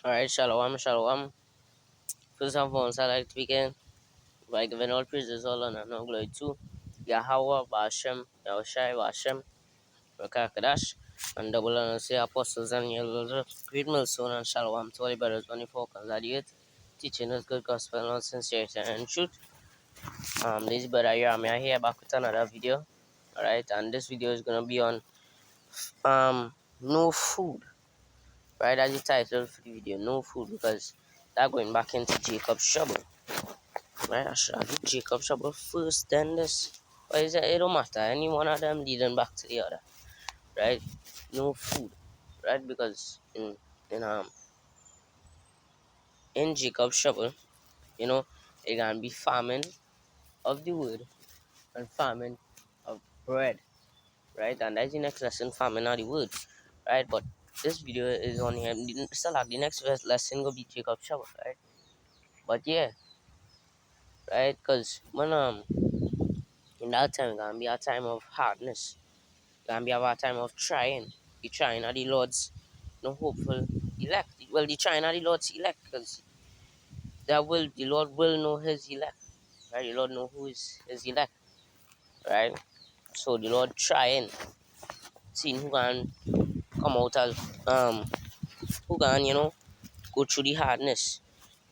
Alright, shalom, shalom. First and foremost, I'd like to begin by giving all praises, all honor, and all glory to Yahweh, Bashem, Yahushai, Bashem, Rakakadash, and double honor to the apostles and your Lord, great millstone, and shalom to all the brothers on the focus of the earth, teaching us good gospel and all sincerity and truth. This brother here, I'm here back with another video. Alright, and this video is gonna be on no food. Right, as the title for the video, no food, because they're going back into Jacob's trouble. Right, I should do Jacob's trouble first, then this. But it don't matter. Any one of them leading back to the other. Right? No food. Right? Because in um in Jacob's trouble, you know, it can be famine of the word and famine of bread. Right? And that's the next lesson, famine of the word. Right? But this video is on here. Still like the next lesson will be Jacob's trouble, right? But yeah, right? Because when in that time gonna be a time of hardness, gonna be a time of trying. The trying of the Lord's no hopeful elect. Well, the trying of the Lord's elect, because the Lord will know his elect, right? The Lord know who is his elect, right? So the Lord trying, seeing who can come out as who can go through the hardness.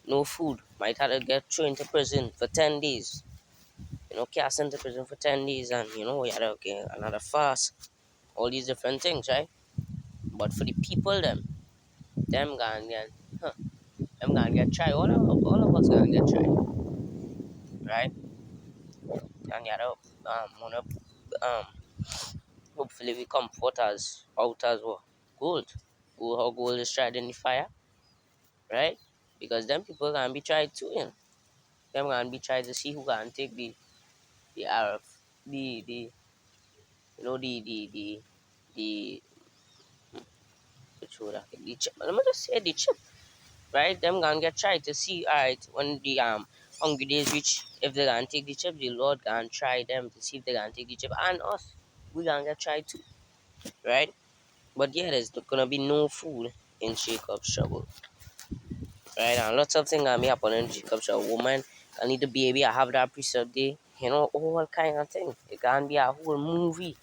No food, might have to get thrown into prison for 10 days. Cast into prison for 10 days, and we had to get another fast, all these different things, right? But for the people, them gonna get, them gonna get tried. All of us gonna get tried, right? And you know, wanna, um, hopefully we come forth as out as what gold. How gold is tried in the fire, right? Because them people gonna be tried too, Them gonna be tried to see who can take the Arab, the you know the which would I the chip. Let me just say the chip, right? Them gonna get tried to see, alright, when the hungry days reach, if they gonna take the chip, the Lord gonna try them to see if they gonna take the chip, and us, we gonna get tried too, right? But yeah, there's gonna be no food in Jacob's trouble, right? And lots of things gonna be happening in Jacob's trouble. Woman can need the baby, I have that precept day, all kind of things. It can be a whole movie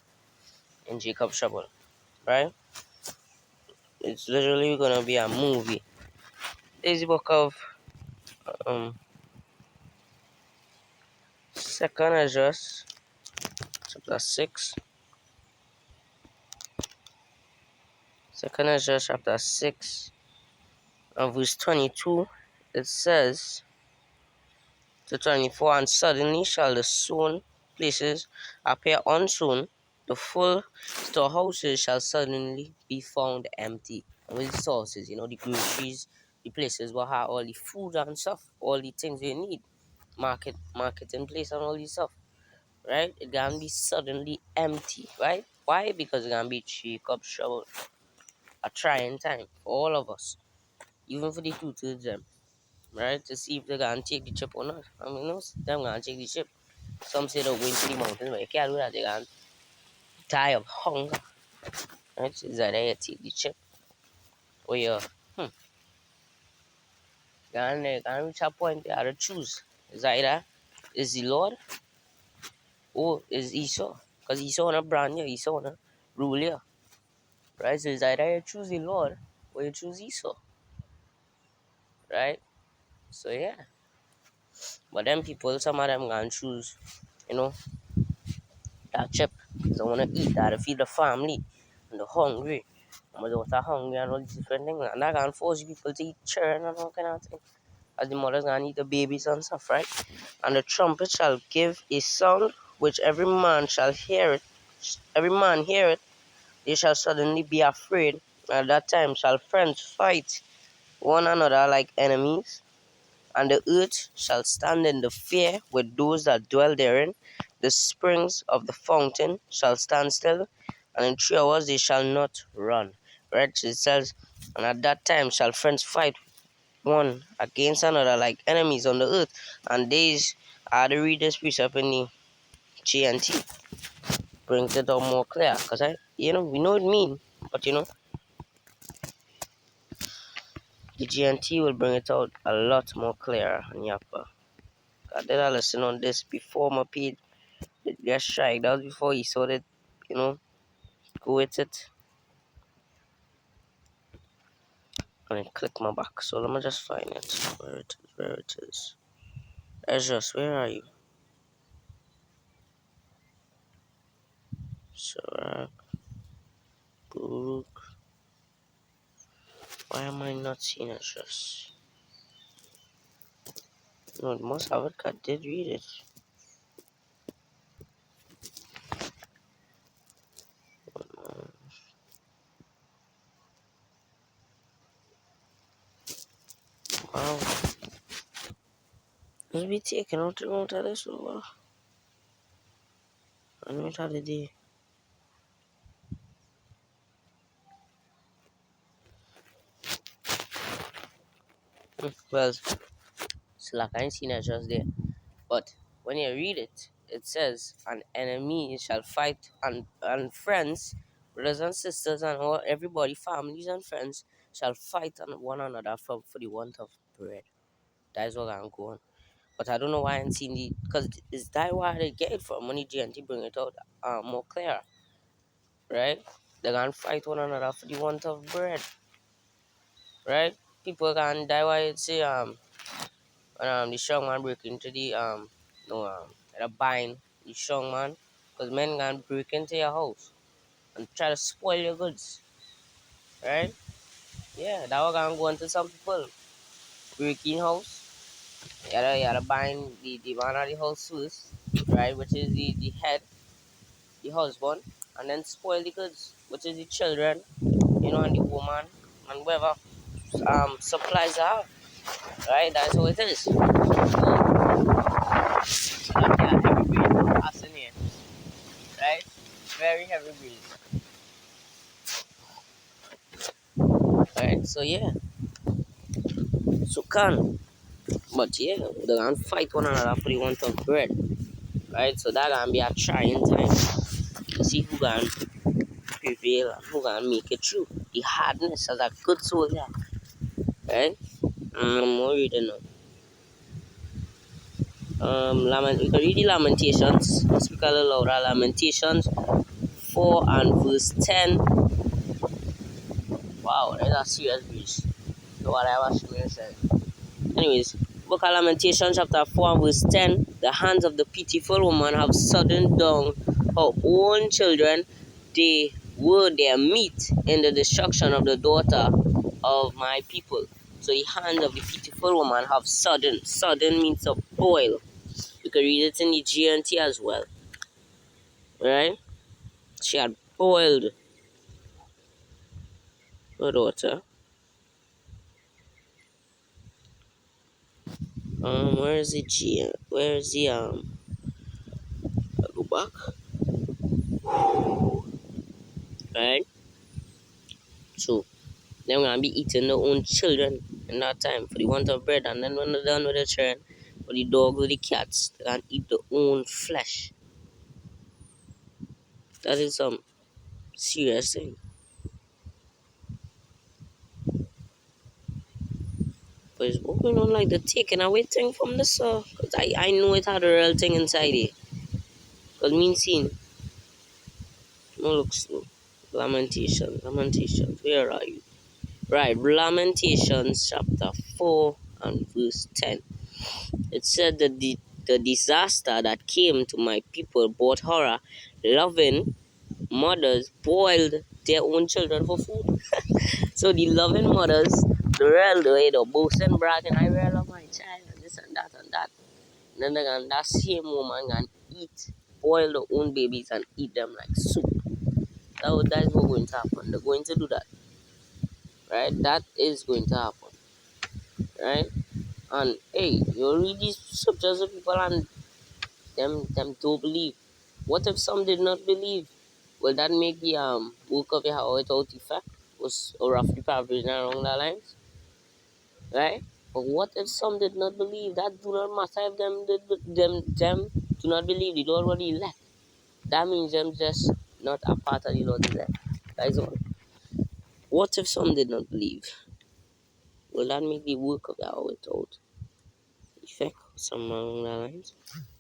in Jacob's trouble, right? It's literally gonna be a movie. There's the book of um Second Ezra, chapter 6. Second Ezra chapter 6 and verse 22. It says to 24, and suddenly shall the sown places appear unsown, the full storehouses shall suddenly be found empty. And with the sources, the groceries, the places where have all the food and stuff, all the things you need, marketing place and all this stuff, right? It can be suddenly empty, right? Why? Because it can be Jacob's trouble, a trying time for all of us, even for the two-thirds them, right? To see if they're gonna take the chip or not. I mean, no, them gonna take the chip. Some say they're going to the mountains, but you can't do that. They gonna die of hunger, right? So it's either you take the chip or you, gonna reach a point they have to choose. It's either is the Lord or is Esau, because Esau wanna brand you, Esau wanna rule you, right? So it's either you choose the Lord or you choose Esau, right? So yeah. But them people, some of them gonna choose, you know, that chip. Because I wanna eat that to feed the family and the hungry. My daughter hungry and all these different things. And that can force people to eat churn and all kind of thing. As the mothers gonna eat the babies and stuff, right? And the trumpet shall give a sound which every man shall hear it. Every man hear it, they shall suddenly be afraid. At that time shall friends fight one another like enemies, and the earth shall stand in the fear with those that dwell therein. The springs of the fountain shall stand still, and in 3 hours they shall not run. Right? So it says, and at that time shall friends fight one against another like enemies on the earth. And these are the readers precept in the GNT. Brings it all more clear. Because we know it mean, but the GNT will bring it out a lot more clearer and yapper. I did a lesson on this before my page get strike. That was before he started, you know, go with it. And then click my back. So let me just find it. Where it is, where it is. Ezra, where are you? Sirach, Baruch. Why am I not seeing Ezra? No, it must have it. I did read it. Wow. Must be taken out of this over. I know it had a day. Well, it's like I ain't seen Ezra there. But when you read it, it says, an enemy shall fight, and friends, brothers and sisters, and all everybody, families and friends, shall fight on one another for the want of bread. That is what I'm going. But I don't know why I ain't seen the, because is that why they get it from when the GNT bring it out more clear, right? They gonna fight one another for the want of bread, right? People can die why it say the strong man break into the no the bind the strong man, because men can break into your house and try to spoil your goods, right? Yeah, that was gonna go into some people breaking house. You gotta bind the man of the house first, right? Which is the head, the husband, and then spoil the goods, which is the children, and the woman and whoever supplies her, right? That's how it is. So that heavy breeze passing here, right? Very heavy breeze. Right, so yeah, so can, but yeah, they gonna fight one another for the want of bread, right? So that gonna be a trying time to see who gonna prevail and who gonna make it through. The hardness as a good soldier, right? I'm more reading now. We can read the Lamentations. Let's speak a little louder. Lamentations 4 and verse 10. Wow, that's a serious breeze. So what I was saying. Anyways, Book of Lamentation chapter 4 and verse 10. The hands of the pitiful woman have sudden down her own children. They were their meat in the destruction of the daughter of my people. So the hands of the pitiful woman have sudden. Sudden means to boil. You can read it in the GNT as well. Right? She had boiled her daughter. Where is the G? Where is the I'll go back. Right? So they're gonna be eating their own children in that time for the want of bread, and then when they're done with the children, for the dogs or the cats, they can eat their own flesh. That is some serious thing. But it's going on like the taking away thing from the soul. Cause I know it had a real thing inside it. Cause mean seen. No look slow. Lamentations. Where are you? Right, Lamentations chapter 4 and verse 10. It said that the disaster that came to my people brought horror. Loving mothers boiled their own children for food. So the loving mothers, the real way, the boasting, bragging, I really love my child, and this and that and that. And then that same woman can eat, boil their own babies and eat them like soup. That is what's going to happen. They're going to do that. Right? That is going to happen. Right? And hey, you read these scriptures of people and them don't believe. What if some did not believe? Will that make the book of Yahweh without effect? Was roughly paraphrasing along that lines, right? But what if some did not believe? That do not matter if them do not believe. The Lord already elect. That means them just not a part of the Lord's elect. That is all. What if some did not believe? will that make the work of that without effect? Some along the lines.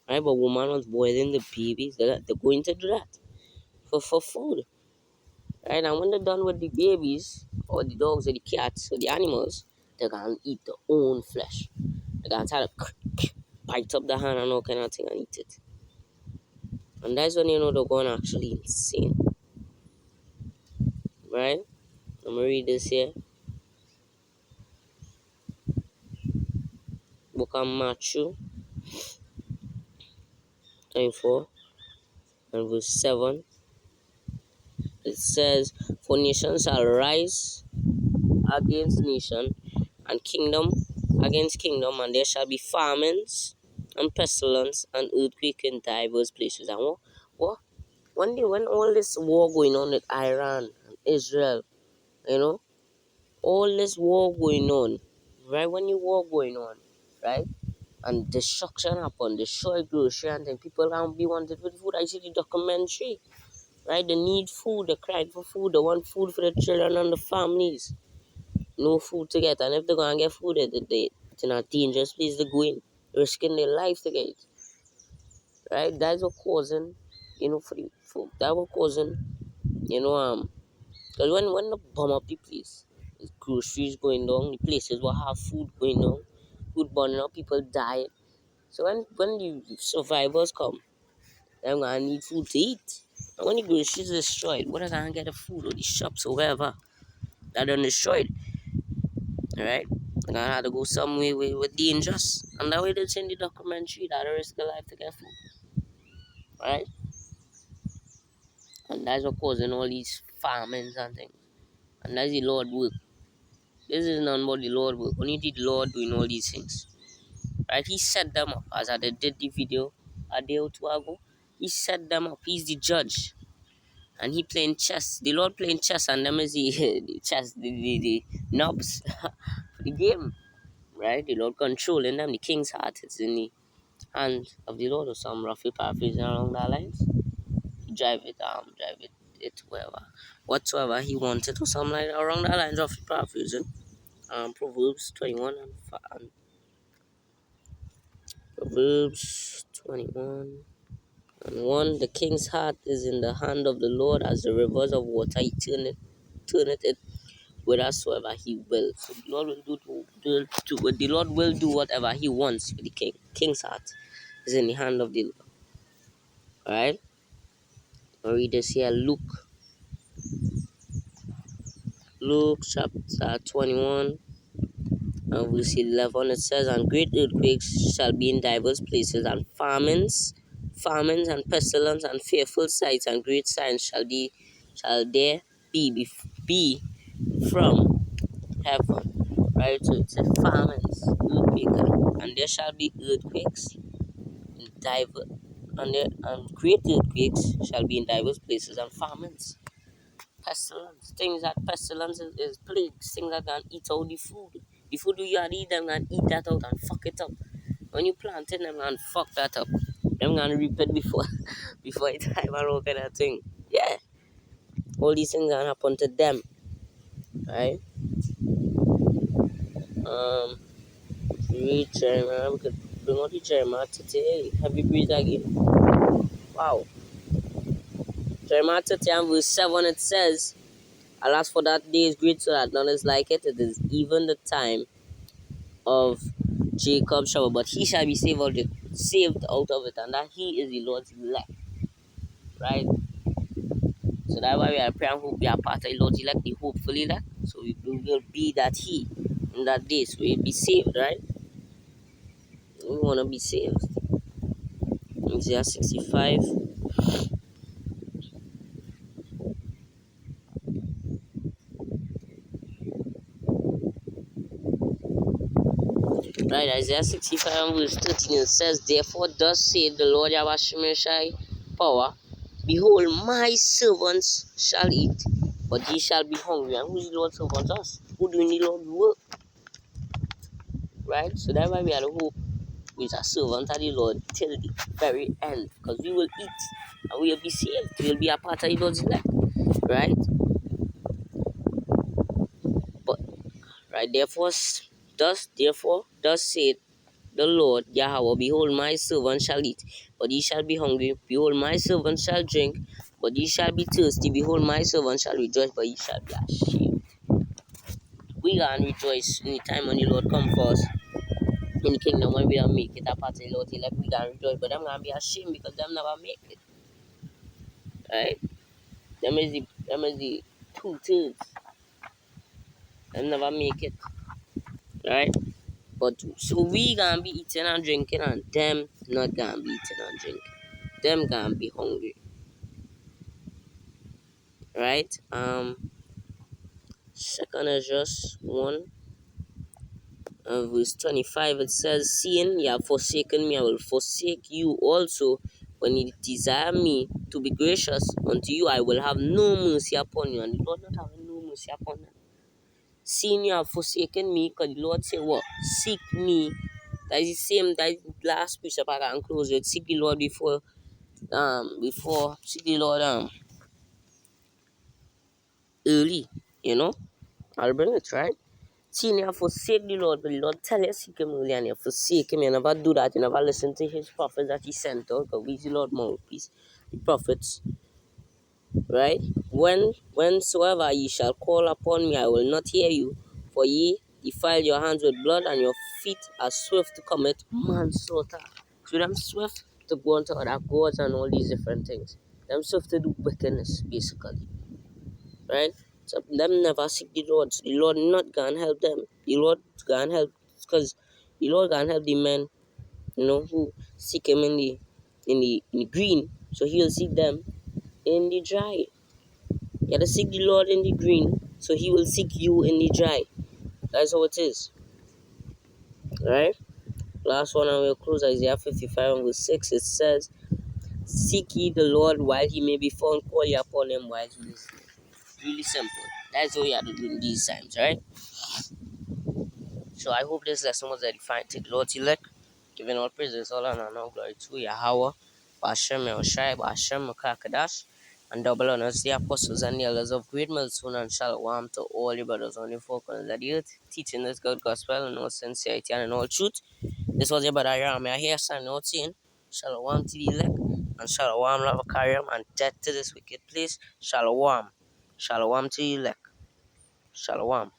Right? But woman was boiling the babies, they're going to do that for food. Right? And when they're done with the babies, or the dogs, or the cats, or the animals, they're gonna eat their own flesh. They're gonna try to bite up the hand and all kind of thing and eat it. And that's when you know they're going actually insane. Right? I'm gonna read this here. Book of Matthew 24 and verse 7. It says, "For nation shall rise against nation, and kingdom against kingdom, and there shall be famines and pestilence and earthquake in diverse places." And what when all this war going on with Iran and Israel, you know, all this war going on, right? When the war going on, right? And destruction happen, destroy grocery and then people can't be wanted with food. I see the documentary, right? They need food, they cried for food, they want food for the children and the families. No food to get, and if they're gonna get food, it's in a dangerous place to go in, risking their life to get it. Right? That's what causing, for the food. That what causing, because when the bomb up the place, the groceries going down, the places will have food going down, food burning up, people die. So when the survivors come, they're gonna need food to eat. And when the groceries destroyed, what are gonna get the food or the shops or wherever that are destroyed? Alright? They're gonna have to go somewhere with dangerous. And that way they in the documentary that they risk their life to get food. Right? And that's what causing all these famines and things. And that's the Lord work. This is none but the Lord work. Only the Lord doing all these things. Right? He set them up, as I did the video a day or two ago. He set them up. He's the judge. And he playing chess. The Lord playing chess, and them is the, the chess, the knobs for the game. Right? The Lord controlling them. The king's heart is in the hand of the Lord, or some roughly paraphrasing along that lines. He drive it wherever, whatsoever he wanted, or something like that, around that lines, roughly paraphrasing. Proverbs 21 and Proverbs 21 and 1. The king's heart is in the hand of the Lord, as the rivers of water. He turneth it whithersoever he will. So the Lord will the Lord will do whatever he wants with the king. King's heart is in the hand of the Lord. Alright? I'll read this here. Luke chapter 21 and verse 11. It says, "And great earthquakes shall be in divers places, and famines and pestilence and fearful sights and great signs shall there be from heaven." Right? So it's a famines, earthquake, and there shall be earthquakes in and great earthquakes shall be in diverse places, and famines, pestilence, things that pestilence is plagues, things that can eat out the food. The food you had eat, them can eat that out and fuck it up. When you plant it, them can fuck that up. Them can reap it before before it time and all kind of thing. Yeah. All these things can happen to them. Right? Read Jeremiah, we could bring out the Jeremiah today. Heavy breathe again. Wow. Jeremiah 30 and verse 7, it says, "Alas, for that day is great, so that none is like it. It is even the time of Jacob's trouble, but he shall be saved out of it, and that he is the Lord's elect." Right? So that's why we are praying, hope we are part of the Lord's elect, the hopefully elect. So we will be that he in that day, so we'll be saved, right? We want to be saved. Isaiah 65. Right, Isaiah 65 and verse 13, it says, "Therefore thus saith the Lord Yahweh Shemeshai power, behold, my servants shall eat, but ye shall be hungry." And who's the Lord's servants? Us. Who doing the Lord's work? Right? So that's why we are the hope. We are servants of the Lord till the very end. Because we will eat and we will be saved. We will be a part of the Lord's elect. Right? But right, therefore Thus saith the Lord Yahweh, behold, my servant shall eat, but ye shall be hungry. Behold, my servant shall drink, but ye shall be thirsty. Behold, my servant shall rejoice, but ye shall be ashamed. We gonna rejoice in the time when the Lord come for us in the kingdom when we don't make it a part of the Lord elect. We gonna rejoice, but them gonna be ashamed because them never make it. Right? Them is the 2/3. Them never make it. Right? But so we gonna be eating and drinking, and them not gonna be eating and drinking. Them gonna be hungry. Right? Second is just 1 verse 25. It says, seeing ye have forsaken me, I will forsake you also. When ye desire me to be gracious unto you, I will have no mercy upon you. And the Lord not having no mercy upon them. Seeing you have forsaken me, because the Lord say what? Seek me. That is the same, that is the last precept I can close with. Seek the Lord seek the Lord early, you know. I'll bring it, right? See, you forsake the Lord, but the Lord tell you seek him early and you forsake him. You never do that. You never listen to his prophets that he sent out, because we the Lord mouthpiece, the prophets, right? Whensoever ye shall call upon me, I will not hear you, for ye defile your hands with blood, and your feet are swift to commit manslaughter. So them swift to go into other gods and all these different things. Them swift to do wickedness, basically. Right? So them never seek the Lord. So the Lord not gonna help them. The Lord gonna help, because the Lord gonna help the men, who seek him in the green. So he'll seek them in the dry. You gotta seek the Lord in the green, so he will seek you in the dry. That's how it is. Right? Last one, and we'll close Isaiah 55 and verse 6. It says, seek ye the Lord while he may be found, call ye upon him while he is near. Really simple. That's what you have to do in these times, right? So I hope this lesson was edifying to the Lord's elect, giving all praises, all honor, and all glory to Yahweh, Bashem Yahushai, Bashem Makakadash, and double honors the apostles and the elders of Great Millstone, and shalom to all the brothers on the four corners of the earth, teaching this good gospel in all sincerity and in all truth. This was your brother Yahweh here, signing out saying, shalom to the elect, and shalom love Karim, and death to this wicked place. Shalom. Shalom to the elect. Shalom.